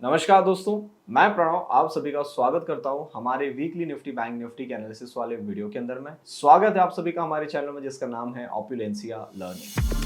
नमस्कार दोस्तों, मैं प्रणव आप सभी का स्वागत करता हूं हमारे वीकली निफ्टी बैंक निफ्टी के एनालिसिस वाले वीडियो के अंदर में। स्वागत है आप सभी का हमारे चैनल में जिसका नाम है ऑपुलेंसिया लर्निंग।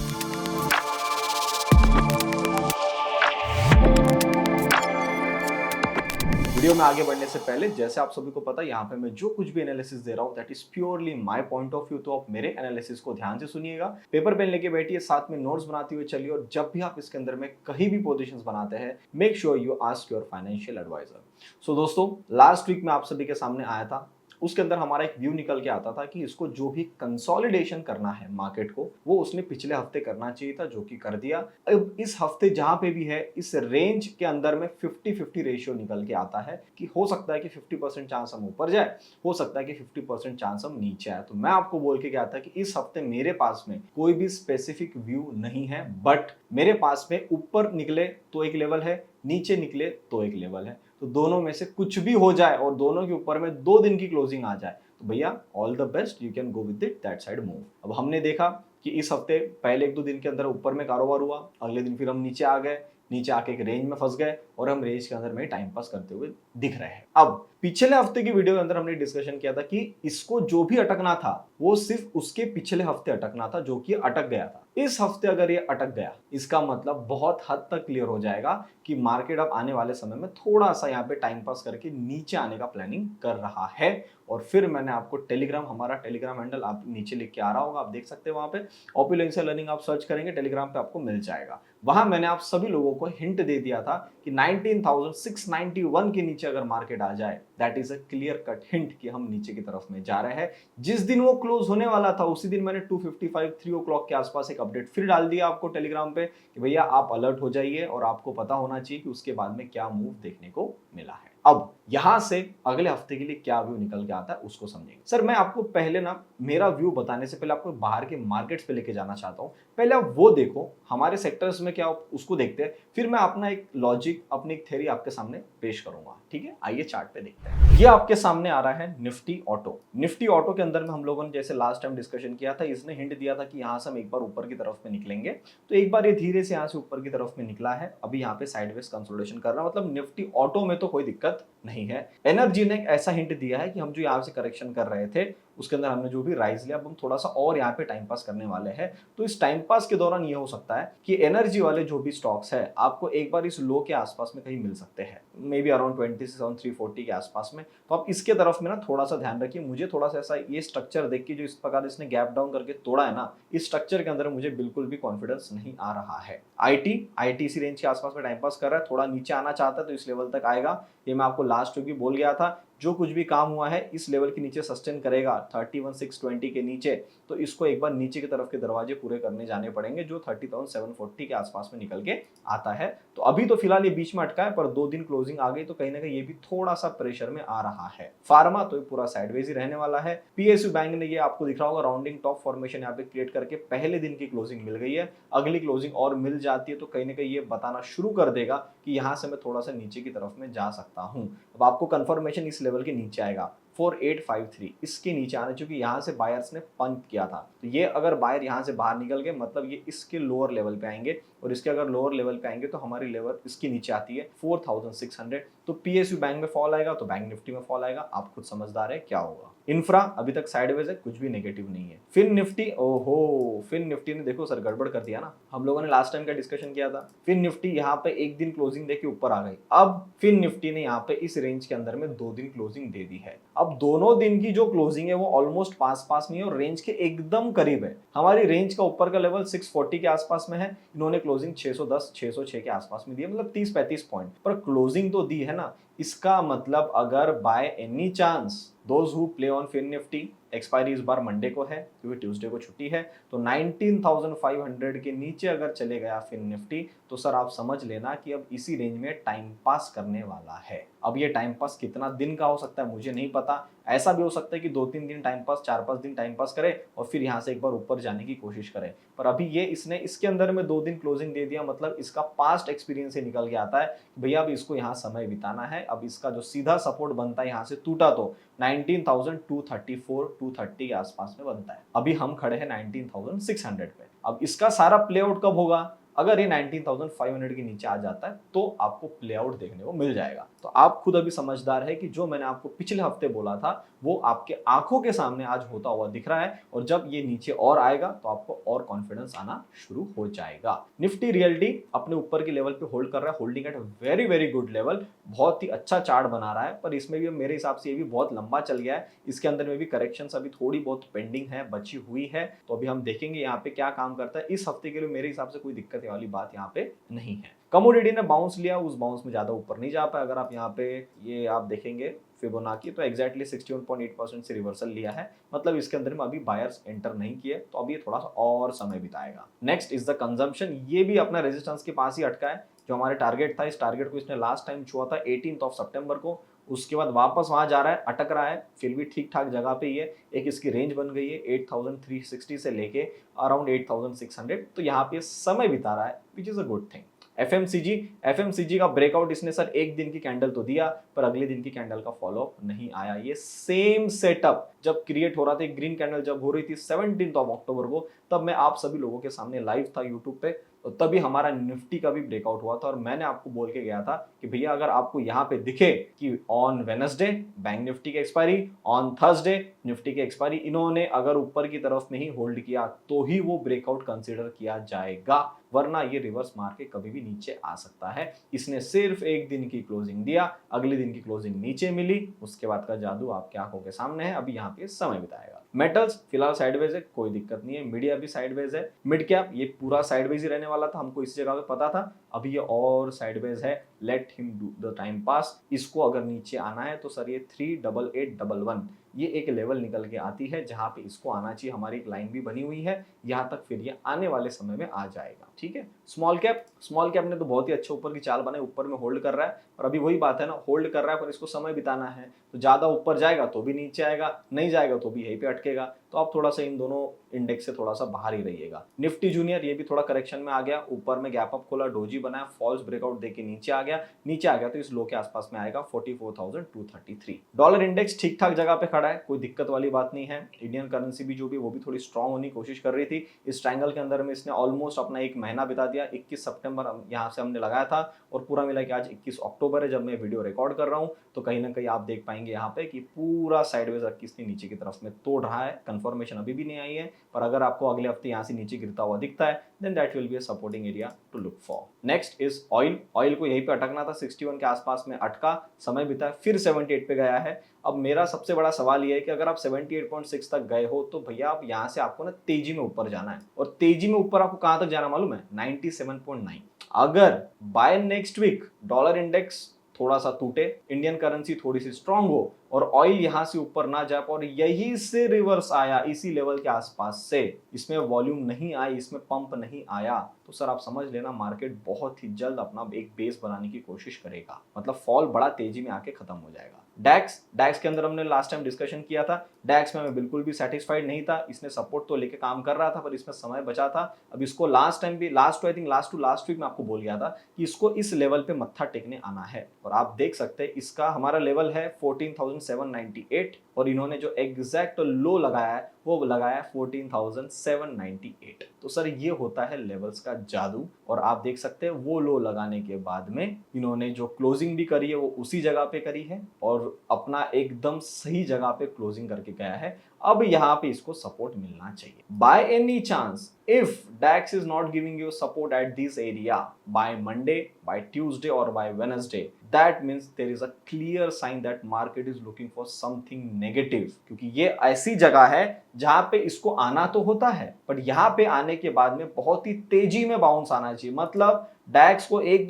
वीडियो में आगे बढ़ने से पहले जैसे आप सभी को पता है यहाँ पे मैं जो कुछ भी एनालिसिस दे रहा हूँ that is purely my point of view. तो आप मेरे एनालिसिस को ध्यान से सुनिएगा, पेपर पेन लेके बैठिए, साथ में नोट्स बनाते हुए चलिए और जब भी आप इसके अंदर में कहीं भी पोजीशंस बनाते हैं make sure you ask your financial adviser. So दोस्तों, लास्ट वीक में आप सभी के सामने आया था, उसके अंदर हमारा एक व्यू निकल के आता था कि इसको जो भी कंसोलिडेशन करना है मार्केट को वो उसने पिछले हफ्ते करना चाहिए था, जो कि कर दिया। अब इस हफ्ते जहां पे भी है इस रेंज के अंदर में 50-50 रेशियो निकल के आता है कि हो सकता है कि 50% चांस हम ऊपर जाए, हो सकता है कि 50% चांस हम नीचे आए। तो मैं आपको बोल के गया था कि इस हफ्ते मेरे पास में कोई भी स्पेसिफिक व्यू नहीं है, बट मेरे पास में ऊपर निकले तो एक लेवल है, नीचे निकले तो एक लेवल है। तो दोनों में से कुछ भी हो जाए और दोनों के ऊपर में 2 दिन की क्लोजिंग आ जाए तो भैया all the best, you can go with it that side move. अब हमने देखा कि इस हफ्ते पहले 1-2 दिन के अंदर ऊपर में कारोबार हुआ, अगले दिन फिर हम नीचे आ गए, नीचे आके एक रेंज में फंस गए और हम रेंज के अंदर में टाइम पास करते हुए दिख रहे हैं। अब पिछले हफ्ते की वीडियो के अंदर हमने डिस्कशन किया था कि इसको जो भी अटकना था वो सिर्फ उसके पिछले हफ्ते अटकना था, जो कि अटक गया था। इस हफ्ते अगर ये अटक गया इसका मतलब बहुत हद तक क्लियर हो जाएगा कि मार्केट अब आने वाले समय में थोड़ा सा यहाँ पे टाइम पास करके नीचे आने का प्लानिंग कर रहा है। और फिर मैंने आपको टेलीग्राम, हमारा टेलीग्राम हैंडल आप नीचे लिख के आ रहा होगा, आप देख सकते हैं वहां पे ऑपुलेंसिया लर्निंग आप सर्च करेंगे टेलीग्राम पे आपको मिल जाएगा। वहां मैंने आप सभी लोगों को हिंट दे दिया था कि 19,691 के नीचे अगर मार्केट आ जाए that is a clear cut hint कि हम नीचे की तरफ में जा रहे हैं। जिस दिन वो क्लोज होने वाला था उसी दिन मैंने 2:55 3 o'clock के आसपास एक अपडेट फिर डाल दिया आपको टेलीग्राम पे कि भैया आप अलर्ट हो जाइए और आपको पता होना चाहिए कि उसके बाद में क्या मूव देखने को मिला है। अब यहां से अगले हफ्ते के लिए क्या व्यू निकल के आता है उसको समझेंगे। सर मैं आपको पहले ना मेरा व्यू बताने से पहले आपको बाहर के मार्केट्स पे लेके जाना चाहता हूं। पहले आप वो देखो हमारे सेक्टर्स में क्या उसको देखते हैं, फिर मैं अपना एक लॉजिक, अपनी एक थ्योरी आपके सामने पेश करूंगा। ठीक है, आइए चार्ट पे देखते हैं। ये आपके सामने आ रहा है निफ्टी ऑटो। निफ्टी ऑटो के अंदर में हम लोगों ने जैसे लास्ट टाइम डिस्कशन किया था, इसने हिंट दिया था कि यहां से हम एक बार ऊपर की तरफ में निकलेंगे। तो एक बार ये धीरे से यहां से ऊपर की तरफ में निकला है, अभी यहाँ पे साइडवेज कंसोलिडेशन कर रहा है, मतलब निफ्टी ऑटो में तो कोई दिक्कत नहीं है। एनर्जी ने एक ऐसा हिंट दिया है कि हम जो यहाँ से करेक्शन कर रहे थे उसके अंदर हमने जो भी राइज लिया, अब हम थोड़ा सा और यहाँ पे टाइम पास करने वाले हैं। तो इस टाइम पास के दौरान ये हो सकता है कि एनर्जी वाले जो भी स्टॉक्स है आपको एक बार इस लो के आसपास में कहीं मिल सकते हैं, मे बी अराउंड 27,340 के आसपास में। तो आप इसके तरफ में ना थोड़ा सा ध्यान रखिए। मुझे थोड़ा सा ऐसा ये स्ट्रक्चर देख के जो इस प्रकार इसने गैप डाउन करके तोड़ा है ना, इस स्ट्रक्चर के अंदर मुझे बिल्कुल भी कॉन्फिडेंस नहीं आ रहा है। आईटी इसी रेंज के आसपास में टाइम पास कर रहा है, थोड़ा नीचे आना चाहता है तो इस लेवल तक आएगा। ये मैं आपको लास्ट वीक भी बोल गया था, जो कुछ भी काम हुआ है इस लेवल के नीचे सस्टेन करेगा 31,620 के नीचे, तो इसको एक बार नीचे की तरफ के दरवाजे पूरे करने जाने पड़ेंगे जो 30,740 के आसपास में निकल के आता है। तो अभी तो फिलहाल ये बीच में अटका है, पर 2 दिन क्लोजिंग आ गई तो कहीं ना कहीं ये भी थोड़ा सा प्रेशर में आ रहा है। फार्मा तो पूरा साइडवेज ही रहने वाला है। पीएसयू बैंक ने ये आपको दिख रहा होगा राउंडिंग टॉप फॉर्मेशन यहाँ पे क्रिएट करके पहले दिन की क्लोजिंग मिल गई है, अगली क्लोजिंग और मिल जाती है तो कहीं ना कहीं ये बताना शुरू कर देगा कि यहाँ से मैं थोड़ा सा नीचे की तरफ में जा सकता हूँ। अब आपको कंफर्मेशन इस लेवल के नीचे आएगा 4853, इसके नीचे आने, चूंकि यहाँ से बायर्स ने पंप किया था तो ये अगर बायर यहाँ से बाहर निकल गए मतलब ये इसके लोअर लेवल पे आएंगे, और इसके अगर लोअर लेवल पे आएंगे तो हमारी लेवल इसके नीचे आती है 4600। तो पीएसयू बैंक में फॉल आएगा तो बैंक निफ्टी में फॉल आएगा, आप खुद समझदार है क्या होगा। इंफ्रा अभी तक साइडवेज है, कुछ भी नेगेटिव नहीं है। फिन निफ्टी, ओहो फिन निफ्टी ने देखो सर गड़बड़ कर दिया ना, हम लोगों ने लास्ट टाइम का डिस्कशन किया था। फिन निफ्टी यहाँ पे एक दिन क्लोजिंग देके ऊपर आ गई, अब फिन निफ्टी ने यहाँ पे इस रेंज के अंदर में 2 दिन क्लोजिंग दे दी है। अब दोनों दिन की जो क्लोजिंग है वो ऑलमोस्ट पास पास में है और रेंज के एकदम करीब है। हमारी रेंज का ऊपर का लेवल 640 के आसपास में है, इन्होंने क्लोजिंग 610 606 के आसपास में दी है, मतलब 30-35 पॉइंट पर क्लोजिंग तो दी है ना। इसका मतलब अगर by any chance those who play on Fin Nifty, expiry इस बार मंडे को है क्योंकि ट्यूसडे को छुट्टी है, तो 19,500 के नीचे अगर चले गया फिन निफ्टी तो सर आप समझ लेना कि अब इसी रेंज में टाइम पास करने वाला है। अब ये टाइम पास कितना दिन का हो सकता है मुझे नहीं पता, ऐसा भी हो सकता है कि 2-3 दिन टाइम पास, 4-5 दिन टाइम पास करे और फिर यहाँ से एक बार ऊपर जाने की कोशिश करे। पर अभी ये इसने इसके अंदर में 2 दिन क्लोजिंग दे दिया, मतलब इसका पास्ट एक्सपीरियंस से निकल के आता है भैया अब इसको यहाँ समय बिताना है। अब इसका जो सीधा सपोर्ट बनता है यहाँ से टूटा तो 19,234-230 के आसपास में बनता है, अभी हम खड़े हैं 19,600 पे। अब इसका सारा प्ले आउट कब होगा, अगर ये 19,500 के नीचे आ जाता है तो आपको प्ले आउट देखने को मिल जाएगा। तो आप खुद अभी समझदार है कि जो मैंने आपको पिछले हफ्ते बोला था वो आपके आंखों के सामने आज होता हुआ दिख रहा है, और जब ये नीचे और आएगा तो आपको और कॉन्फिडेंस आना शुरू हो जाएगा। निफ्टी रियल्टी अपने ऊपर के लेवल पे होल्ड कर रहा है, holding at very very good level, बहुत ही अच्छा चार्ट बना रहा है, पर इसमें भी मेरे हिसाब से ये भी बहुत लंबा चल गया है। इसके अंदर में भी करेक्शन अभी थोड़ी बहुत पेंडिंग है, बची हुई है, तो अभी हम देखेंगे यहाँ पे क्या काम करता है। इस हफ्ते के लिए मेरे हिसाब से कोई दिक्कत वाली बात यहाँ पे नहीं है। कमोडिटी ने बाउंस लिया, उस बाउंस में ज्यादा ऊपर नहीं जा पाया। अगर आप यहाँ पे ये आप देखेंगे फिबोनाची, तो एग्जैक्टली 61.8% से रिवर्सल लिया है, मतलब इसके अंदर में अभी बायर्स एंटर नहीं किए, तो अभी थोड़ा सा और समय बिताएगा। नेक्स्ट इज द कंजम्पशन, ये भी अपना रेजिस्टेंस के पास ही अटका है। जो हमारे टारगेट था, इस टारगेट को इसने लास्ट टाइम छुआ था 18 सितंबर को, उसके बाद वापस वहां जा रहा है, अटक रहा है, फिर भी ठीक ठाक जगह पे ही है। एक इसकी रेंज बन गई है 8,360 से लेके अराउंड 8,600, तो यहाँ पे समय बिता रहा है, which is a good thing. FMCG का ब्रेकआउट इसने सर एक दिन की कैंडल तो दिया, पर अगले दिन की कैंडल का फॉलोअप नहीं आया। ये सेम सेटअप जब क्रिएट हो रहा था, ग्रीन कैंडल जब हो रही थी 17 अक्टूबर को, तब मैं आप सभी लोगों के सामने लाइव था यूट्यूब पे, तो तभी हमारा निफ्टी का भी ब्रेकआउट हुआ था, और मैंने आपको बोल के गया था कि भैया अगर आपको यहाँ पे दिखे कि ऑन वेडनेसडे बैंक निफ्टी की एक्सपायरी, ऑन थर्सडे निफ्टी की एक्सपायरी, इन्होंने अगर ऊपर की तरफ में ही होल्ड किया तो ही वो ब्रेकआउट कंसीडर किया जाएगा, वरना ये रिवर्स मार के कभी भी नीचे आ सकता है। इसने सिर्फ एक दिन की क्लोजिंग दिया, अगले दिन की क्लोजिंग नीचे मिली, उसके बाद का जादू आपके आंखों के सामने है, अभी यहाँ पे समय बिताएगा। मेटल्स फिलहाल साइडवेज है, कोई दिक्कत नहीं है। मीडिया भी साइडवेज है। मिड कैप ये पूरा साइडवेज ही रहने वाला था, हमको इस जगह पे पता था, अभी ये और साइडवेज है। Let him do the time pass. इसको अगर नीचे आना है तो सर ये 38811 ये एक लेवल निकल के आती है, जहां पे इसको आना चाहिए। हमारी एक लाइन भी बनी हुई है यहाँ तक, फिर ये आने वाले समय में आ जाएगा। ठीक है। स्मॉल कैप ने तो बहुत ही अच्छे ऊपर की चाल बनाई, ऊपर में होल्ड कर रहा है, और अभी वही बात है ना, होल्ड कर रहा है पर इसको समय बिताना है, तो ज्यादा ऊपर जाएगा तो भी नीचे आएगा, नहीं जाएगा तो भी यहीं पे अटकेगा। तो आप थोड़ा सा इन दोनों इंडेक्स से थोड़ा सा बाहर ही रहिएगा। निफ्टी जूनियर ये भी थोड़ा करेक्शन में आ गया, ऊपर में गैप अप खोला, डोजी बनाया, फॉल्स ब्रेकआउट देके नीचे आ गया तो इस लो के आसपास में आएगा 44,233। डॉलर इंडेक्स ठीक ठाक जगह पे खड़ा है, कोई दिक्कत वाली बात नहीं है। इंडियन करेंसी भी जो भी वो भी थोड़ी स्ट्रांग होने की कोशिश कर रही थी। इस ट्रायंगल के अंदर में इसने ऑलमोस्ट अपना एक महीना बिता दिया। 21 सितंबर यहाँ से हमने लगाया था, और पूरा मिला कि आज 21 अक्टूबर है जब मैं वीडियो रिकॉर्ड कर रहा हूँ, तो कहीं ना कहीं आप देख पाएंगे यहाँ पे कि पूरा साइडवेज 21 ने नीचे की तरफ में तोड़ रहा है। कंफर्मेशन अभी भी नहीं आई है, पर अगर आपको अगले हफ्ते यहाँ से नीचे गिरता हुआ दिखता है, then that will be a supporting area to look for. Next is oil को यहीं पे अटकना था, 61 के आसपास में अटका, समय बिता, फिर 78 पे गया है। अब मेरा सबसे बड़ा सवाल यह है कि अगर आप 78.6 तक गए हो तो भैया आप यहाँ से आपको ना तेजी में ऊपर जाना है, और तेजी में ऊपर आपको कहां तक जाना मालूम है? 97.9। अगर by next week dollar index थोड़ा सा टूटे, इंडियन करेंसी थोड़ी सी स्ट्रांग हो, और ऑयल यहां से ऊपर ना जा पाए, और यही से रिवर्स आया इसी लेवल के आसपास से, इसमें वॉल्यूम नहीं आई, इसमें पंप नहीं आया, तो सर आप समझ लेना मार्केट बहुत ही जल्द अपना एक बेस बनाने की कोशिश करेगा, मतलब फॉल बड़ा तेजी में आके खत्म हो जाएगा। डैक्स के अंदर हमने लास्ट टाइम डिस्कशन किया था, डैक्स में मैं बिल्कुल भी सेटिस्फाइड नहीं था। इसने सपोर्ट तो लेके काम कर रहा था, पर इसमें समय बचा था। अब इसको लास्ट वीक में आपको बोल गया था कि इसको इस लेवल पे मत्था टेकने आना है, और आप देख सकते हैं इसका हमारा लेवल है 14,798, और इन्होंने जो एग्जैक्ट लो लगाया है वो लगाया है 14,798। तो सर ये होता है लेवल्स का जादू, और आप देख सकते हैं वो लो लगाने के बाद में इन्होंने जो क्लोजिंग भी करी है वो उसी जगह पे करी है, और अपना एकदम सही जगह पे क्लोजिंग करके गया है। अब यहाँ पे इसको सपोर्ट मिलना चाहिए। By any chance if DAX is not giving you support at this area by Monday, by Tuesday और by Wednesday, that means there is a clear sign that market is looking for something negative, क्योंकि ये ऐसी जगह है जहां पे इसको आना तो होता है, पर यहाँ पे आने के बाद में बहुत ही तेजी में बाउंस आना चाहिए। मतलब डैक्स को एक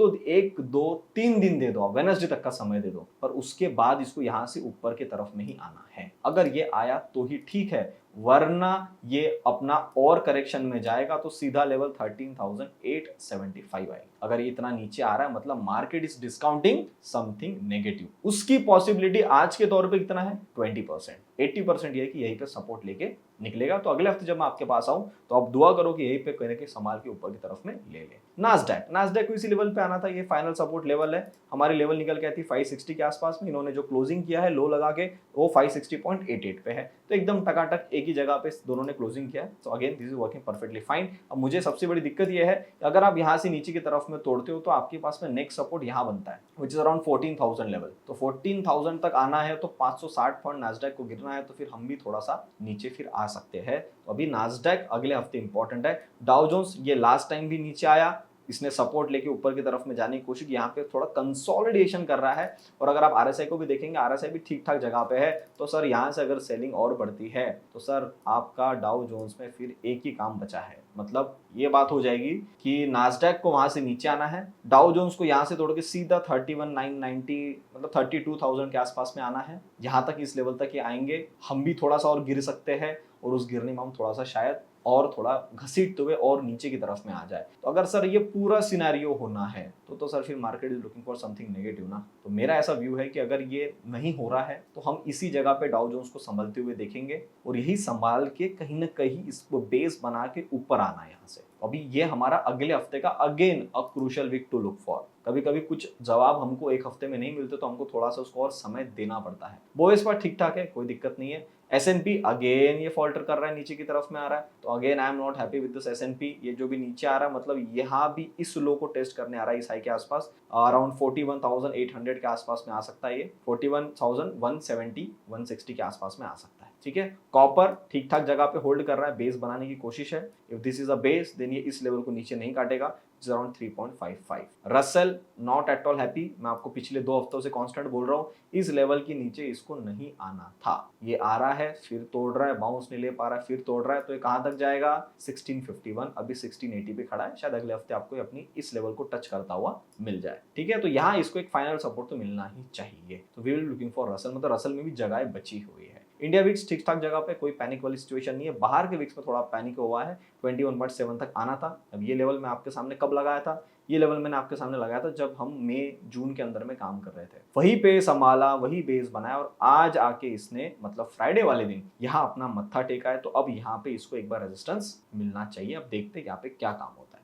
दो तीन दिन दे दो, वेडनेसडे तक का समय दे दो, पर उसके बाद इसको यहां से ऊपर की तरफ में ही आना है। अगर ये आया तो ही ठीक है, वरना ये अपना और करेक्शन में जाएगा तो सीधा लेवल 13,875 आएगा। अगर ये इतना नीचे आ रहा है मतलब market is discounting something negative. उसकी पॉसिबिलिटी आज के तौर पे कितना है? 20%। 80% ये है कि यहीं पे सपोर्ट लेके निकलेगा। तो अगले हफ्ते जब मैं आपके पास आऊं तो आप दुआ करो कि यहीं पे कहीं ना कहीं संभाल के ऊपर की तरफ में ले ले। नास्डैक को इसी लेवल पे आना था, ये फाइनल सपोर्ट लेवल है। हमारी लेवल निकल के आई थी 560 के आसपास में, इन्होंने जो क्लोजिंग किया है लो लगा के वो 560.88 पे है। तो एकदम टकाटक एक ही जगह पे दोनों ने क्लोजिंग किया है। तो again this is working perfectly fine. अब मुझे सबसे बड़ी दिक्कत ये है अगर आप यहाँ से नीचे की तरफ में तोड़ते हो तो आपके पास में नेक्स्ट सपोर्ट यहाँ बनता है विच इज अराउंड 14,000 लेवल। तो 14,000 तक आना है तो 560 पॉइंट नास्डैक को गिरना है, तो फिर हम भी थोड़ा सा नीचे फिर आ सकते हैं। तो अभी नास्डैक अगले हफ्ते इंपॉर्टेंट है। डाउ जोन्स ये लास्ट टाइम भी नीचे आया, इसने सपोर्ट लेके ऊपर की तरफ में जाने की कोशिश, यहाँ पे थोड़ा कंसोलिडेशन कर रहा है। और अगर आप आरएसआई को भी देखेंगे, आरएसआई भी ठीक ठाक जगह पे है। तो सर यहाँ से अगर सेलिंग और बढ़ती है तो सर आपका डाउ जोन्स में फिर एक ही काम बचा है, मतलब ये बात हो जाएगी कि नास्डैक को वहां से नीचे आना है, डाउ जोन्स को यहाँ से तोड़ के सीधा 31,990 मतलब 32,000 के आसपास में आना है। यहाँ तक इस लेवल तक ये आएंगे, हम भी थोड़ा सा और गिर सकते हैं और उस गिरने में हम थोड़ा सा शायद और थोड़ा घसीटते हुए और नीचे की तरफ में आ जाए। तो अगर सर ये पूरा सिनेरियो होना है तो सर फिर market is looking for something negative ना। तो मेरा ऐसा व्यू है कि अगर ये नहीं हो रहा है तो हम इसी जगह पे डाउ जोन्स को संभलते हुए देखेंगे और यही संभाल के कहीं ना कहीं इसको बेस बना के ऊपर आना है यहाँ से। अभी ये हमारा अगले हफ्ते का again a crucial week to look for. कभी कभी कुछ जवाब हमको एक हफ्ते में नहीं मिलते तो हमको थोड़ा सा उसको और समय देना पड़ता है। बोइस पर ठीक ठाक है, कोई दिक्कत नहीं है। S&P अगेन ये फॉल्टर कर रहा है, नीचे की तरफ में आ रहा है। तो again I am not happy with this S&P। ये जो भी नीचे आ रहा है मतलब यहाँ भी इस लो को टेस्ट करने आ रहा है, इस हाई के आसपास अराउंड 41,800 के आसपास में आ सकता है। ये 41,170 160 के आसपास में आ सकता है। ठीक है, कॉपर ठीक ठाक जगह पे होल्ड कर रहा है, बेस बनाने की कोशिश है। If this is a base then ये इस लेवल को नीचे नहीं काटेगा, around 3.55। Russell not at all happy, मैं आपको पिछले 2 हफ्तों से कांस्टेंट बोल रहा हूँ, इस लेवल के नीचे इसको नहीं आना था। ये आ रहा है फिर तोड़ रहा है, बाउंस नहीं ले पा रहा है, फिर तोड़ रहा है, तो ये कहां तक जाएगा 1651, अभी 1680 पे खड़ा है। शायद अगले हफ्ते आपको अपनी इस लेवल को टच करता हुआ मिल जाए। ठीक है, तो यहाँ इसको एक फाइनल सपोर्ट तो मिलना ही चाहिए। तो we will looking for Russell, मतलब रसल में भी जगह बची हुई है। इंडिया विक्स ठीक ठाक जगह पे, कोई पैनिक वाली सिचुएशन नहीं है। बाहर के विक्स में थोड़ा पैनिक हुआ है, 21.7 तक आना था। अब ये लेवल मैं आपके सामने कब लगाया था, ये लेवल मैंने आपके सामने लगाया था जब हम मई जून के अंदर में काम कर रहे थे। वहीं पे संभाला, वही बेस बनाया और आज आके इसने मतलब फ्राइडे वाले दिन यहाँ अपना मत्था टेका है। तो अब यहाँ पे इसको एक बार रेजिस्टेंस मिलना चाहिए। अब देखते हैं यहाँ पे क्या काम होता है।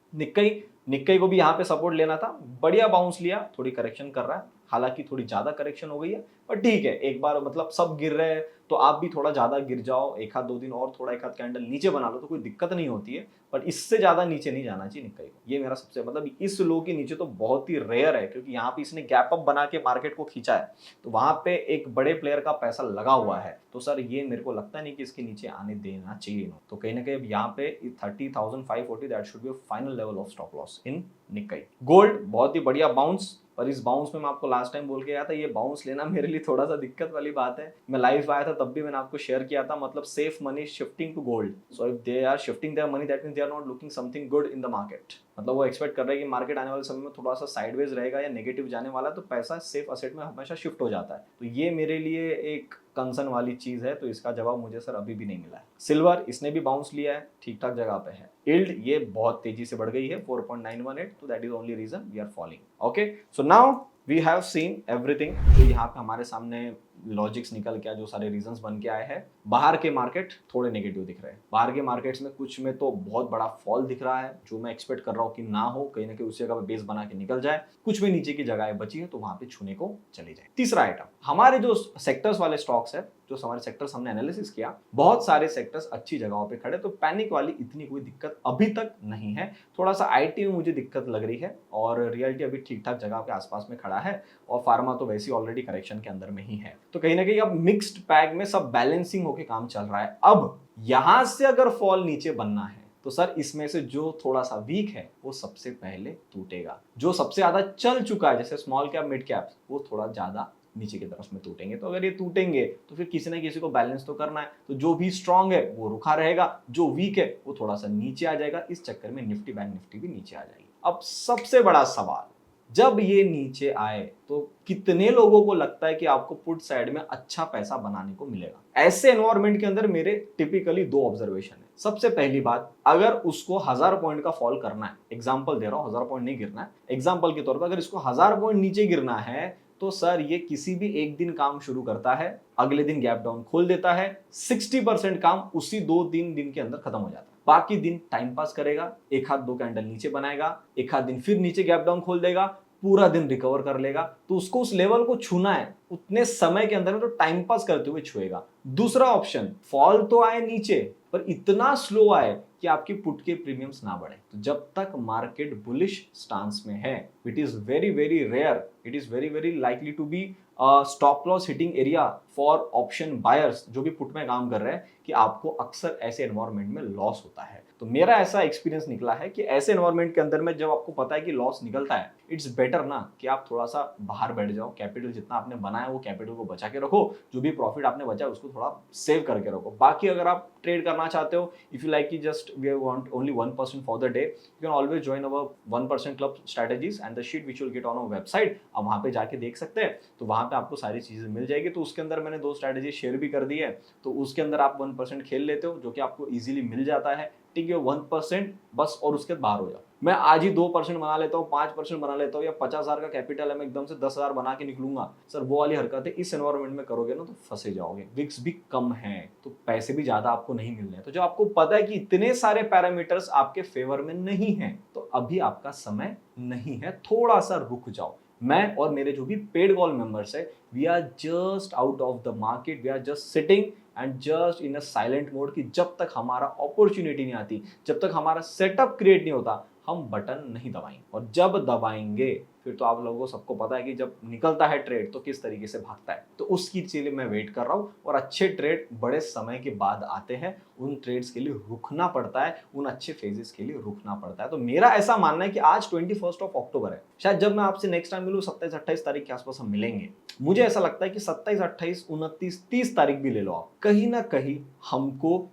निक्कई को भी यहाँ पे सपोर्ट लेना था, बढ़िया बाउंस लिया, थोड़ी करेक्शन कर रहा है, हालांकि थोड़ी ज्यादा करेक्शन हो गई है पर ठीक है। एक बार मतलब सब गिर रहे हैं तो आप भी थोड़ा ज्यादा गिर जाओ, एक आध 2 दिन और थोड़ा एक आध कैंडल नीचे बना लो तो कोई दिक्कत नहीं होती है, पर इससे ज्यादा नीचे नहीं जाना चाहिए निक्कई को। ये मेरा सबसे मतलब इस लो के नीचे तो बहुत ही रेयर है, क्योंकि यहाँ पे इसने गैप अप बना के मार्केट को खींचा है, तो वहां पे एक बड़े प्लेयर का पैसा लगा हुआ है। तो सर ये मेरे को लगता नहीं कि इसके नीचे आने देना चाहिए। तो कहीं ना कहीं यहाँ पे 30,540 that should be final level of stop loss in Nikkei. Gold बहुत ही बढ़िया बाउंस, पर इस बाउंस में मैं आपको लास्ट टाइम बोल के आया था, ये बाउंस लेना मेरे लिए थोड़ा सा दिक्कत वाली बात है। मैं लाइव आया था तब भी मैंने आपको शेयर किया था, मतलब safe money shifting to gold. So if they are shifting their money that means they are not looking something good in the market. मतलब वो एक्सपेक्ट कर रहे हैं कि मार्केट आने वाले समय में थोड़ा सा साइडवेज रहेगा या नेगेटिव जाने वाला है, तो पैसा सेफ असेट में हमेशा शिफ्ट हो जाता है। तो ये मेरे लिए एक कंसर्न वाली चीज है, तो इसका जवाब मुझे सर अभी भी नहीं मिला है। सिल्वर इसने भी बाउंस लिया है, ठीक ठाक जगह पे है। यील्ड ये बहुत तेजी से बढ़ गई है 4.918, तो that is only reason we are falling. Okay, so now we have seen everything. तो यहाँ पे हमारे सामने लॉजिक्स निकल के जो सारे रीजंस बन के आए हैं। बाहर के मार्केट थोड़े नेगेटिव दिख रहे हैं, बाहर के मार्केट्स में कुछ में तो बहुत बड़ा फॉल दिख रहा है, जो मैं एक्सपेक्ट कर रहा हूँ कि ना हो, कहीं ना कहीं उसी जगह पे बेस बना के निकल जाए। कुछ भी नीचे की जगह बची है तो वहां पे छूने को चली जाए। तीसरा आइटम, हमारे जो सेक्टर्स वाले स्टॉक्स है, जो हमारे सेक्टर्स हमने एनालिसिस किया, बहुत सारे सेक्टर्स अच्छी जगहों पे खड़े, तो पैनिक वाली इतनी कोई दिक्कत अभी तक नहीं है। थोड़ा सा आईटी में मुझे दिक्कत लग रही है और रियलिटी अभी ठीक ठाक जगह के आसपास में खड़ा है, और फार्मा तो वैसे ऑलरेडी करेक्शन के अंदर में ही है। तो कहीं ना कहीं अब मिक्स्ड पैग में सब बैलेंसिंग होके काम चल रहा है। अब यहां से अगर फॉल नीचे बनना है तो सर इसमें से जो थोड़ा सा वीक है वो सबसे पहले टूटेगा। जो सबसे ज्यादा चल चुका है जैसे स्मॉल कैप मिड कैप, वो थोड़ा ज्यादा नीचे की तरफ में टूटेंगे। तो अगर ये टूटेंगे तो फिर किसी ना किसी को बैलेंस तो करना है। तो जो भी स्ट्रांग है वो रुका रहेगा, जो वीक है वो थोड़ा सा नीचे आ जाएगा। इस चक्कर में निफ्टी बैंक निफ्टी भी नीचे आ जाएगी। अब सबसे बड़ा सवाल, जब ये नीचे आए तो कितने लोगों को लगता है कि आपको पुट साइड में अच्छा पैसा बनाने को मिलेगा? ऐसे एनवायरनमेंट के अंदर मेरे टिपिकली 2 ऑब्जर्वेशन है। सबसे पहली बात, अगर उसको 1000 पॉइंट का फॉल करना है, एग्जांपल दे रहा हूं, 1000 पॉइंट नहीं गिरना है, एग्जांपल के तौर पर अगर इसको 1000 पॉइंट नीचे गिरना है तो सर ये किसी भी एक दिन काम शुरू करता है, अगले दिन गैप डाउन खोल देता है, 60% काम उसी 2-3 दिन के अंदर खत्म हो जाता है। बाकी दिन टाइम पास करेगा, एक हाथ 2 कैंडल नीचे बनाएगा, एक हाथ दिन फिर नीचे गैप डाउन खोल देगा, पूरा दिन रिकवर कर लेगा। तो उसको उस लेवल को छूना है, उतने समय के अंदर में तो टाइम पास करते हुए छुएगा। दूसरा ऑप्शन, फॉल तो आए नीचे पर इतना स्लो आए कि आपकी पुट के प्रीमियम्स ना बढ़े। तो जब तक मार्केट बुलिश स्टांस में है, it is very very rare, it is very very likely to be stop loss hitting area for option buyers जो भी पुट में काम कर रहे हैं, कि आपको अक्सर ऐसे एनवायरनमेंट में लॉस होता है। तो मेरा ऐसा एक्सपीरियंस निकला है कि ऐसे एनवायरनमेंट के अंदर में जब आपको पता है कि लॉस निकलता है, इट्स बेटर ना कि आप थोड़ा सा बाहर बैठ जाओ, कैपिटल जितना आपने बनाया वो कैपिटल को बचा के रखो, जो भी प्रॉफिट आपने बचा उसको थोड़ा सेव करके रखो। बाकी अगर आप ट्रेड करना चाहते हो, इफ यू लाइक कि just we want only 1% for the day, you can always join our 1% club strategies and the sheet which will get on our website. आप वहां पे जाके देख सकते हैं, तो वहां पे आपको सारी चीजें मिल जाएगी। तो उसके अंदर मैंने 2 स्ट्रेटेजी शेयर भी कर दी है, तो उसके अंदर आप 1% खेल लेते हो, जो कि आपको इजीली मिल जाता है। ठीक है, 1% बस, और उसके बाहर हो जाओ। मैं आज ही 2% बना लेता हूँ, 5% बना लेता हूँ, या 50,000 का कैपिटल है, मैं एकदम से 10,000 बना के निकलूंगा, सर वो वाली हरकतें इस एनवायरनमेंट में करोगे ना तो फंसे जाओगे। विक्स भी कम है तो पैसे भी ज्यादा आपको नहीं मिल रहे हैं। तो जब आपको पता है कि इतने सारे पैरामीटर्स आपके फेवर में नहीं है, तो अभी आपका समय नहीं है, थोड़ा सा रुक जाओ। मैं और मेरे जो भी पेड कॉल मेंबर्स है, we are just out of the market, we are just sitting and just in a silent mode, कि जब तक हमारा अपॉर्चुनिटी नहीं आती, जब तक हमारा सेटअप क्रिएट नहीं होता, हम बटन नहीं दबाएंगे। और जब दबाएंगे फिर तो आप लोगों को सबको पता है कि जब निकलता है ट्रेड तो किस तरीके से भागता है। तो उसकी चीजें मैं वेट कर रहा हूँ, और अच्छे ट्रेड बड़े समय के बाद आते हैं, उन ट्रेड्स के लिए रुकना पड़ता है, उन अच्छे फेजेस के लिए रुकना पड़ता है। तो मेरा ऐसा मानना है कि आज 21 अक्टूबर है, शायद जब मैं आपसे नेक्स्ट टाइम मिलूँ 27-28 तारीख के आसपास हम मिलेंगे। मुझे ऐसा लगता है कि 27, 28, 29, 30 तारीख भी ले लो आप, कहीं ना कहीं हमको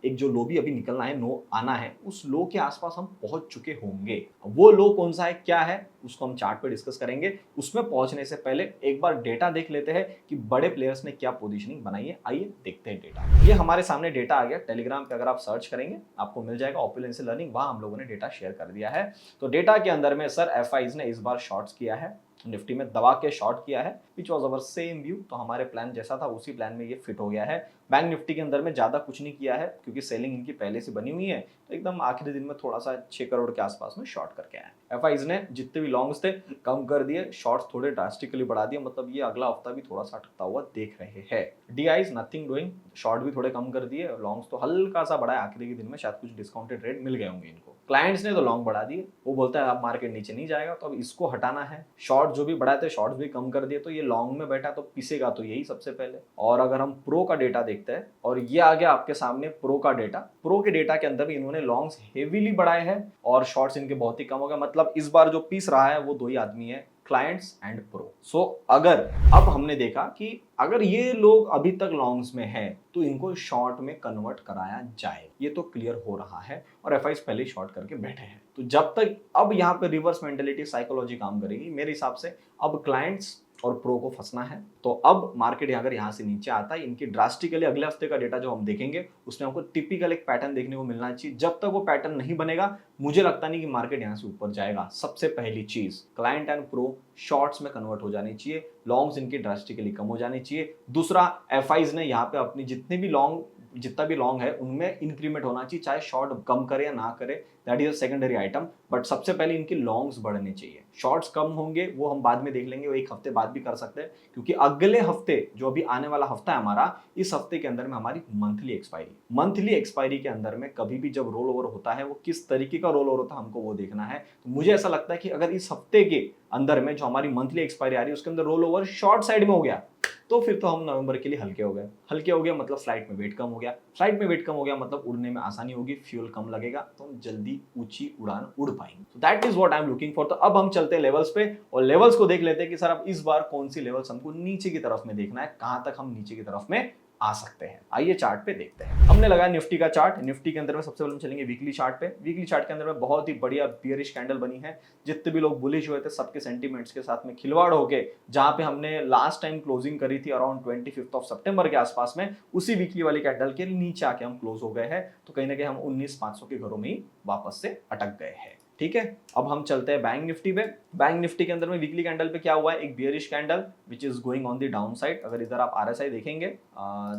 एक जो लो भी अभी निकलना है, नो आना है, उस लो के आसपास हम पहुंच चुके होंगे। वो लो कौन सा है, क्या है, उसको हम चार्ट पे डिस्कस करेंगे। उसमें पहुंचने से पहले एक बार डेटा देख लेते हैं कि बड़े प्लेयर्स ने क्या पोजीशनिंग बनाई है। आइए देखते हैं डेटा। ये हमारे सामने डेटा आ गया, टेलीग्राम पे अगर आप सर्च करेंगे आपको मिल जाएगा, ओपुलेंस लर्निंग, वहां हम लोगों ने डेटा शेयर कर दिया है। तो डेटा के अंदर में सर एफआईज ने इस बार शॉर्ट्स किया है, निफ्टी में दबा के शॉर्ट किया है, which was our same view. तो हमारे प्लान जैसा था उसी प्लान में ये फिट हो गया है। बैंक निफ्टी के अंदर में ज्यादा कुछ नहीं किया है, क्योंकि सेलिंग इनकी पहले से बनी हुई है, तो एकदम आखिरी दिन में थोड़ा सा 6 करोड़ के आसपास में शॉर्ट करके आया। एफआईज ने जितने भी लॉन्ग्स थे कम कर दिए, शॉर्ट्स थोड़े ड्रास्टिकली बढ़ा दिए, मतलब ये अगला हफ्ता भी थोड़ा सा अटकता हुआ देख रहे हैं। डीआईज नथिंग डूइंग, शॉर्ट भी थोड़े कम कर दिए, लॉन्ग्स तो हल्का सा बढ़ाया आखिरी के दिन में, शायद कुछ डिस्काउंटेड रेट मिल गए होंगे इनको। क्लाइंट्स ने तो लॉन्ग बढ़ा दिए, वो बोलता है अब मार्केट नीचे नहीं जाएगा, तो अब इसको हटाना है। शॉर्ट जो भी बढ़ाए थे शॉर्ट्स भी कम कर दिए, तो ये लॉन्ग में बैठा तो पिसेगा तो यही सबसे पहले। और अगर हम प्रो का डेटा देखते हैं, और ये आ गया आपके सामने प्रो का डेटा, प्रो के डेटा के अंदर भी इन्होंने लॉन्ग्स हेवीली बढ़ाए हैं और शॉर्ट्स इनके बहुत ही कम हो गए। मतलब इस बार जो पीस रहा है वो 2 ही आदमी है, क्लाइंट्स एंड प्रो। सो अगर अब हमने देखा कि अगर ये लोग अभी तक लॉन्ग्स में है तो इनको शॉर्ट में कन्वर्ट कराया जाए, ये तो क्लियर हो रहा है, और एफआईज पहले ही शॉर्ट करके बैठे हैं। तो जब तक अब यहाँ पे रिवर्स मेंटेलिटी साइकोलॉजी काम करेगी मेरे हिसाब से, अब क्लाइंट्स और प्रो को फंसना है। तो अब मार्केट अगर यहाँ से नीचे आता है, इनकी ड्रास्टिकली अगले हफ्ते का डेटा जो हम देखेंगे उसमें हमको टिपिकल एक पैटर्न देखने को मिलना चाहिए। जब तक वो पैटर्न नहीं बनेगा मुझे लगता नहीं कि मार्केट यहाँ से ऊपर जाएगा। सबसे पहली चीज, क्लाइंट एंड प्रो शॉर्ट्स में कन्वर्ट हो जानी चाहिए, लॉन्ग्स इनकी ड्रास्टिकली कम हो जानी चाहिए। दूसरा, एफआईज ने यहाँ पे अपनी जितना भी लॉन्ग है उनमें इंक्रीमेंट होना चाहिए, चाहे शॉर्ट कम करे या ना करे, that is a secondary item. But सबसे पहले इनकी लॉन्ग्स बढ़ने चाहिए। शॉर्ट्स कम होंगे वो हम बाद में देख लेंगे, वो एक हफ्ते बाद भी कर सकते हैं, क्योंकि अगले हफ्ते जो अभी आने वाला हफ्ता है हमारा, इस हफ्ते के अंदर में हमारी मंथली एक्सपायरी के अंदर में कभी भी जब रोल ओवर होता है, वो किस तरीके का रोल ओवर होता है हमको वो देखना है। तो मुझे ऐसा लगता है कि अगर इस हफ्ते के अंदर में जो हमारी मंथली एक्सपायरी आ रही है उसके अंदर रोल ओवर शॉर्ट साइड में हो गया, तो फिर तो हम नवंबर के लिए हल्के हो गए मतलब फ्लाइट में वेट कम हो गया मतलब उड़ने में आसानी होगी, फ्यूल कम लगेगा, तो हम जल्दी ऊंची उड़ान उड़ पाएंगे। तो that is what I am looking for. तो अब हम चलते हैं लेवल्स पे, और लेवल्स को देख लेते हैं कि सर अब इस बार कौन सी लेवल्स हमको नीचे की तरफ में देखना है, कहां तक हम नीचे की तरफ में आ सकते हैं। आइए चार्ट पे देखते हैं। हमने लगाया निफ्टी का चार्ट। निफ्टी के अंदर में सबसे पहले हम चलेंगे वीकली चार्ट पे। वीकली चार्ट के अंदर में बहुत ही बढ़िया बियरिश कैंडल बनी है। जितने भी लोग बुलिश हुए थे सबके सेंटीमेंट्स के साथ में खिलवाड़ होके, जहां पे हमने लास्ट टाइम क्लोजिंग करी थी अराउंड 25 सितंबर के आसपास में, उसी वीकली वाली कैंडल के नीचे आके हम क्लोज हो गए हैं। तो कहीं ना कहीं हम 19,500 के घरों में ही वापस से अटक गए हैं। ठीक है, अब हम चलते हैं बैंक निफ्टी पे। बैंक निफ्टी के अंदर में वीकली कैंडल पे क्या हुआ है, एक bearish candle which is going on the down side. अगर इधर आप आरएसआई देखेंगे,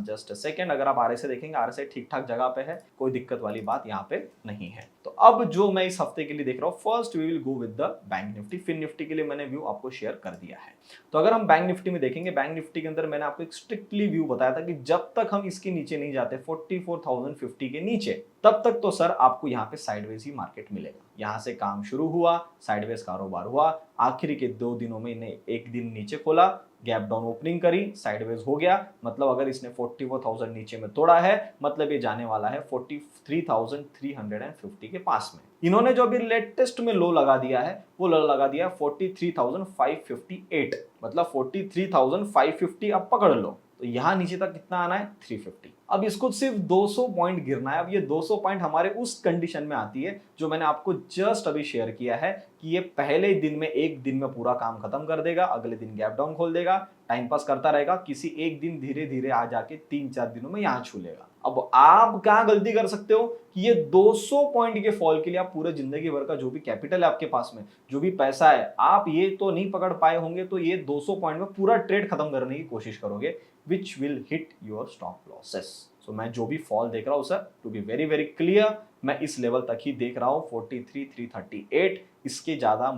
जस्ट अ सेकेंड, अगर आप आरएसआई देखेंगे, आरएसआई ठीक ठाक जगह पे है, कोई दिक्कत वाली बात यहाँ पे नहीं है। तो अब जो मैं इस हफ्ते के लिए देख रहा हूँ, first we will go with the bank Nifty. फिर निफ्टी के लिए मैंने व्यू आपको शेयर कर दिया है। तो अगर हम बैंक निफ्टी में देखेंगे, बैंक निफ्टी के अंदर मैंने आपको एक स्ट्रिक्टली व्यू बताया था कि जब तक हम इसके नीचे नहीं जाते 44,050 के नीचे, तब तक तो सर आपको यहाँ पे साइडवेज ही मार्केट मिलेगा। यहाँ से काम शुरू हुआ, साइडवेज कारोबार हुआ, आखिरी के 2 दिनों में इन्हें एक दिन नीचे खोला, गैप डाउन ओपनिंग करी, साइडवेज हो गया। मतलब अगर इसने 44,000 नीचे में तोड़ा है, मतलब ये जाने वाला है 43,350 के पास में। इन्होंने जो अभी लेटेस्ट में लो लगा दिया है, वो लो लगा दिया 43,558, मतलब 43,550 अब पकड़ लो। तो यहां नीचे तक कितना आना है, 350। अब इसको सिर्फ 200 पॉइंट गिरना है। अब ये 200 पॉइंट हमारे उस कंडीशन में आती है जो मैंने आपको जस्ट अभी शेयर किया है कि ये पहले दिन में, एक दिन में पूरा काम खत्म कर देगा, अगले दिन गैप डाउन खोल देगा, टाइम पास करता रहेगा, किसी एक दिन धीरे धीरे आ जाके 3-4 दिनों में यहां छू लेगा। अब आप क्या गलती कर सकते हो कि ये 200 पॉइंट के फॉल के लिए आप पूरे जिंदगी भर का जो भी कैपिटल है आपके पास में, जो भी पैसा है, आप ये तो नहीं पकड़ पाए होंगे, तो ये 200 पॉइंट में पूरा ट्रेड खत्म करने की कोशिश करोगे, which will hit your stop losses. So मैं जो भी फॉल देख रहा हूं sir, to be very very clear, मैं इस लेवल तक ही देख रहा हूं, 43,338। इसके ज्यादा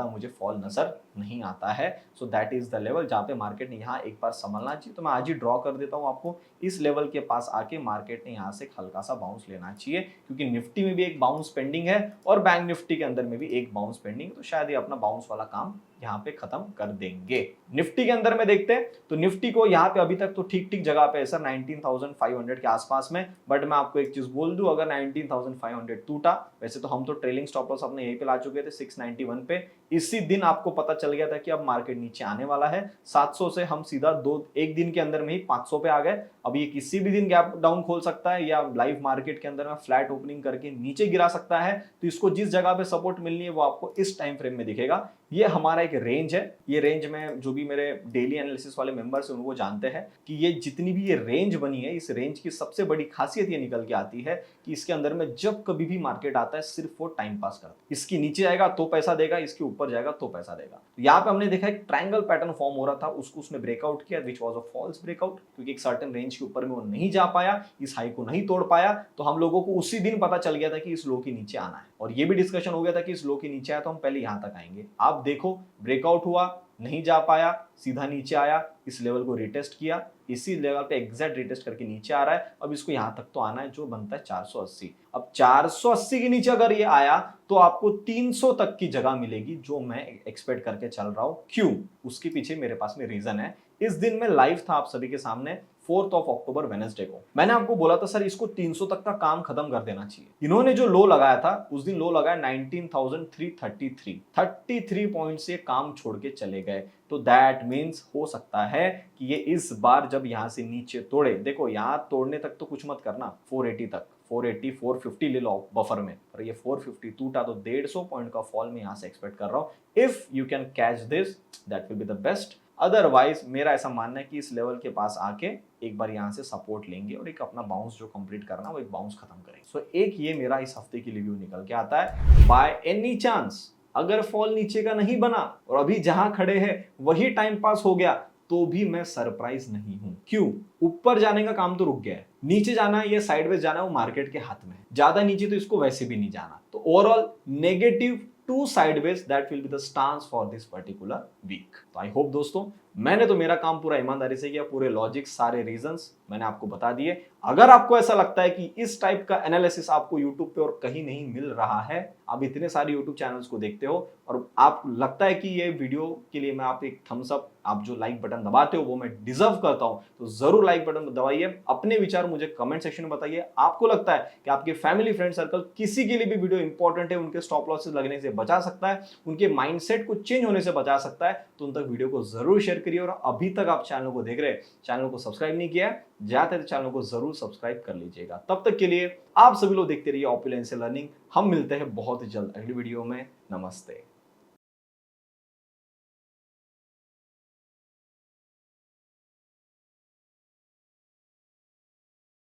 मुझे फॉल नजर नहीं आता है। So that is the level जहां पे मार्केट ने यहाँ एक बार संभलना चाहिए। तो मैं आज ही ड्रॉ कर देता हूं आपको, इस लेवल के पास आके मार्केट ने यहाँ से हल्का सा बाउंस लेना चाहिए, क्योंकि निफ्टी में भी एक बाउंस पेंडिंग है और बैंक निफ्टी के अंदर में भी एक बाउंस पेंडिंग है। तो शायद ये अपना बाउंस वाला काम यहाँ पे खत्म कर देंगे। निफ्टी के अंदर में देखते हैं, तो निफ्टी को यहाँ पे अभी तक तो ठीक ठीक जगह पे है सर, 19,500 के आसपास में। बट मैं आपको एक चीज बोल दूं, अगर 19,500 टूटा, वैसे तो हम तो ट्रेलिंग स्टॉप लॉस अपने यहीं पे ला चुके थे 691 पे, इसी दिन आपको पता चल गया था कि अब मार्केट नीचे आने वाला है। 700 से हम सीधा एक दिन के अंदर में ही 500 पे आ गए। अब ये किसी भी दिन गैप डाउन खोल सकता है या लाइव मार्केट के अंदर में फ्लैट ओपनिंग करके नीचे गिरा सकता है। तो इसको जिस जगह पे सपोर्ट मिलनी है वो आपको इस टाइम फ्रेम में दिखेगा। ये हमारा एक रेंज है। ये रेंज में जो भी मेरे डेली एनालिसिस वाले मेंबर्स हैं, उनको जानते हैं कि ये जितनी भी ये रेंज बनी है, इस रेंज की सबसे बड़ी खासियत ये निकल के आती है कि इसके अंदर में जब कभी भी मार्केट आता है, सिर्फ वो टाइम पास करता है। इसकी नीचे जाएगा तो पैसा देगा, इसके ऊपर जाएगा तो पैसा देगा। तो यहाँ पे हमने देखा एक ट्रायंगल पैटर्न फॉर्म हो रहा था, उसको उसने ब्रेकआउट किया, which was a false breakout, क्योंकि एक सर्टेन रेंज के ऊपर में वो नहीं जा पाया, इस हाई को नहीं तोड़ पाया। तो हम लोगों को उसी दिन पता चल गया था कि इस लो के नीचे आना है, और ये भी डिस्कशन हो गया था कि इस लो के नीचे आया तो हम पहले यहां तक आएंगे। आप देखो, ब्रेकआउट हुआ, नहीं जा पाया, सीधा नीचे आया, इस लेवल को रिटेस्ट किया, इसी लेवल पे एग्जैक्ट रिटेस्ट करके नीचे आ रहा है। अब इसको यहां तक तो आना है, जो बनता है 480। अब 480 के नीचे अगर ये आया तो आपको 300 तक की जगह मिलेगी, जो मैं एक्सपेक्ट करके चल रहा हूं। क्यों? उसके पीछे मेरे पास में रीजन है। इस दिन में लाइव था आप सभी के सामने, 4 अक्टूबर वेडनेसडे को। मैंने आपको बोला था सर इसको 300 तक का काम खत्म कर देना चाहिए। इन्होंने जो लो लगाया था उस दिन, लो लगाया 19,333, 33 पॉइंट से काम छोड़ के चले गए। तो दैट मीन्स हो सकता है कि ये इस बार जब यहां से नीचे तोड़े, देखो यहां तोड़ने तक तो कुछ मत करना, 480 तक, 480 450 ले लो बफर में, और ये 450 टूटा तो 150 पॉइंट का फॉल मैं यहां से एक्सपेक्ट कर रहा हूं। If you can catch this, that will be the best. Otherwise मेरा ऐसा मानना है कि इस लेवल के पास आके एक बार यहां से सपोर्ट लेंगे और एक अपना बाउंस जो कंप्लीट करना, वो एक बाउंस खत्म करेंगे। सो एक ये मेरा इस हफ्ते की रिव्यू निकल के आता है। बाय एनी चांस अगर फॉल नीचे का नहीं बना और अभी जहां खड़े हैं वही टाइम पास हो गया, तो भी मैं सरप्राइज नहीं हूं। क्यों? ऊपर जाने का काम तो रुक गया है, नीचे जाना है या साइडवेज जाना है वो मार्केट के हाथ में है। ज्यादा नीचे तो इसको वैसे भी नहीं जाना। तो overall negative to sideways, that will be the stance for this particular week. तो आई होप दोस्तों, मैंने तो मेरा काम पूरा ईमानदारी से किया, पूरे लॉजिक, सारे रीजंस मैंने आपको बता दिए। अगर आपको ऐसा लगता है कि इस टाइप का एनालिसिस आपको यूट्यूब पे और कहीं नहीं मिल रहा है, आप इतने सारे यूट्यूब चैनल्स को देखते हो और आप लगता है कि ये वीडियो के लिए मैं आप एक थम्स अप, आप जो लाइक बटन दबाते हो वो मैं डिजर्व करता हूं, तो जरूर लाइक बटन दबाइए। अपने विचार मुझे कमेंट सेक्शन में बताइए। आपको लगता है कि आपके फैमिली फ्रेंड सर्कल किसी के लिए भी वीडियो इंपॉर्टेंट है, उनके स्टॉप लॉसेस लगने से बचा सकता है, उनके माइंडसेट को चेंज होने से बचा सकता है, तो उन तक वीडियो को जरूर शेयर करिए। और अभी तक आप चैनल को देख रहे हैं, चैनल को सब्सक्राइब नहीं किया है, जाते चैनल को जरूर सब्सक्राइब कर लीजिएगा। तब तक के लिए आप सभी लोग देखते रहिए ऑपुलेंस लर्निंग। हम मिलते हैं बहुत जल्द अगली वीडियो में। नमस्ते।